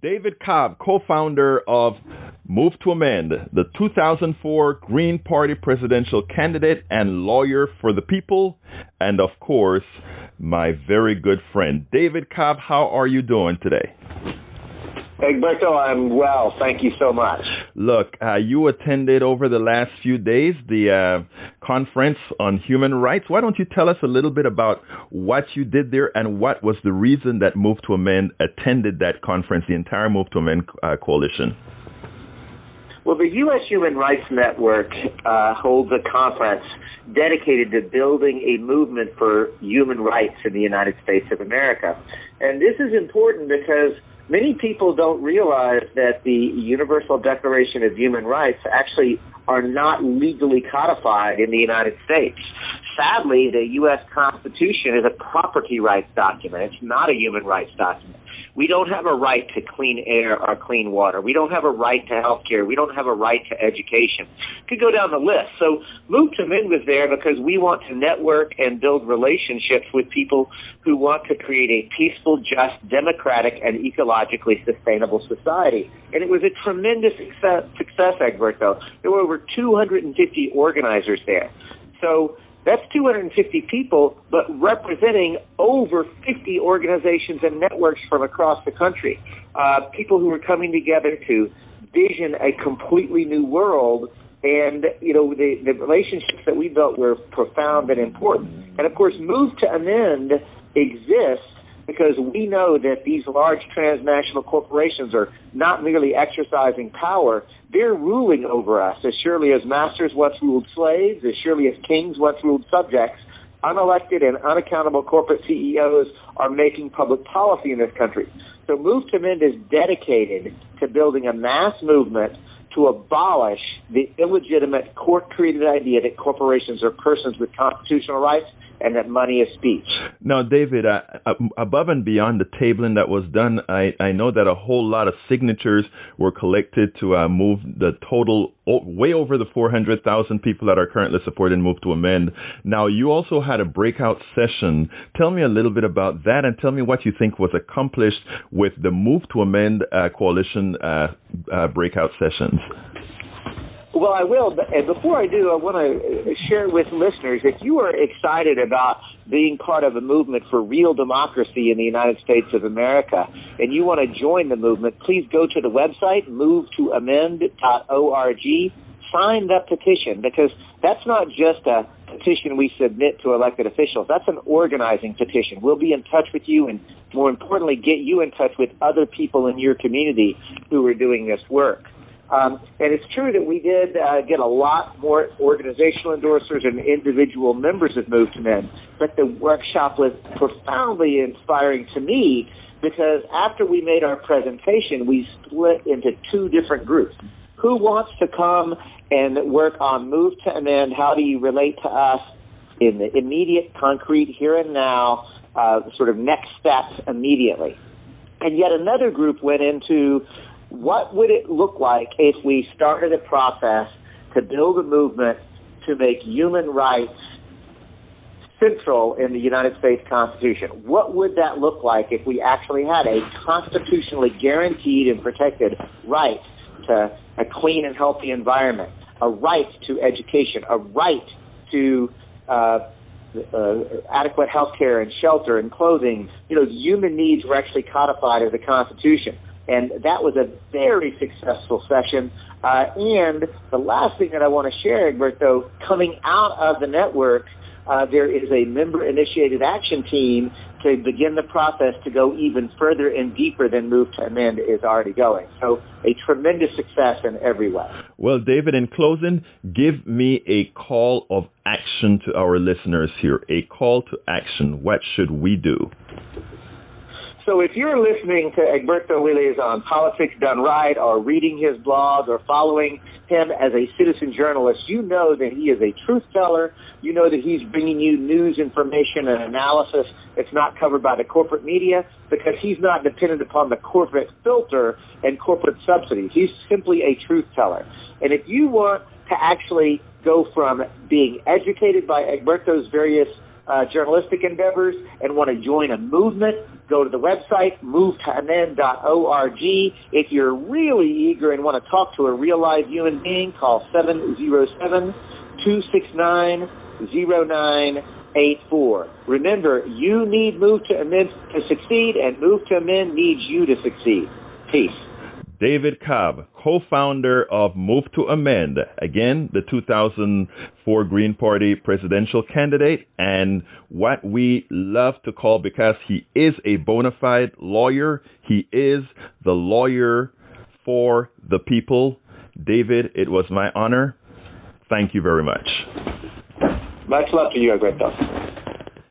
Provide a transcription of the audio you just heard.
David Cobb, co-founder of Move to Amend, the 2004 Green Party presidential candidate and lawyer for the people, and of course, my very good friend. David Cobb, how are you doing today? Egberto, I'm well. Thank you so much. Look, you attended over the last few days the conference on human rights. Why don't you tell us a little bit about what you did there and what was the reason that Move to Amend attended that conference, the entire Move to Amend coalition? Well, the U.S. Human Rights Network holds a conference dedicated to building a movement for human rights in the United States of America. And this is important because many people don't realize that the Universal Declaration of Human Rights actually are not legally codified in the United States. Sadly, the U.S. Constitution is a property rights document. It's not a human rights document. We don't have a right to clean air or clean water. We don't have a right to health care. We don't have a right to education. Could go down the list. So Move to Amend was there because we want to network and build relationships with people who want to create a peaceful, just, democratic, and ecologically sustainable society. And it was a tremendous success, Egberto. There were over 250 organizers there. So that's 250 people, but representing over 50 organizations and networks from across the country. People who were coming together to vision a completely new world. And, you know, the relationships that we built were profound and important. And, of course, Move to Amend exists because we know that these large transnational corporations are not merely exercising power, they're ruling over us as surely as masters once ruled slaves, as surely as kings once ruled subjects. Unelected and unaccountable corporate CEOs are making public policy in this country. So Move to Amend is dedicated to building a mass movement to abolish the illegitimate court-created idea that corporations are persons with constitutional rights and that money is speech. Now, David, above and beyond the tabling that was done, I know that a whole lot of signatures were collected to move the total way over the 400,000 people that are currently supporting Move to Amend. Now, you also had a breakout session. Tell me a little bit about that and tell me what you think was accomplished with the Move to Amend coalition breakout sessions. Well, I will, but before I do, I want to share with listeners, if you are excited about being part of a movement for real democracy in the United States of America, and you want to join the movement, please go to the website, movetoamend.org, sign that petition, because that's not just a petition we submit to elected officials. That's an organizing petition. We'll be in touch with you and, more importantly, get you in touch with other people in your community who are doing this work. And it's true that we did get a lot more organizational endorsers and individual members of Move to Amend, but the workshop was profoundly inspiring to me because after we made our presentation, we split into two different groups. Who wants to come and work on Move to Amend? How do you relate to us in the immediate, concrete, here and now, sort of next steps immediately? And yet another group went into what would it look like if we started a process to build a movement to make human rights central in the United States Constitution? What would that look like if we actually had a constitutionally guaranteed and protected right to a clean and healthy environment, a right to education, a right to adequate health care and shelter and clothing? You know, human needs were actually codified as a constitution. And that was a very successful session. And the last thing that I want to share, Egberto, coming out of the network, there is a member-initiated action team to begin the process to go even further and deeper than Move to Amend is already going. So a tremendous success in every way. Well, David, in closing, give me a call of action to our listeners here. A call to action. What should we do? So if you're listening to Egberto Willies on Politics Done Right or reading his blog or following him as a citizen journalist, you know that he is a truth teller. You know that he's bringing you news, information, and analysis that's not covered by the corporate media because he's not dependent upon the corporate filter and corporate subsidies. He's simply a truth teller. And if you want to actually go from being educated by Egberto's various journalistic endeavors and want to join a movement, go to the website, movetoamend.org. If you're really eager and want to talk to a real live human being, call 707-269-0984. Remember, you need Move to Amend to succeed, and Move to Amend needs you to succeed. Peace. David Cobb, co-founder of Move to Amend, again, the 2004 Green Party presidential candidate, and what we love to call, because he is a bona fide lawyer, he is the lawyer for the people. David, it was my honor. Thank you very much. Much love to you, Alberto.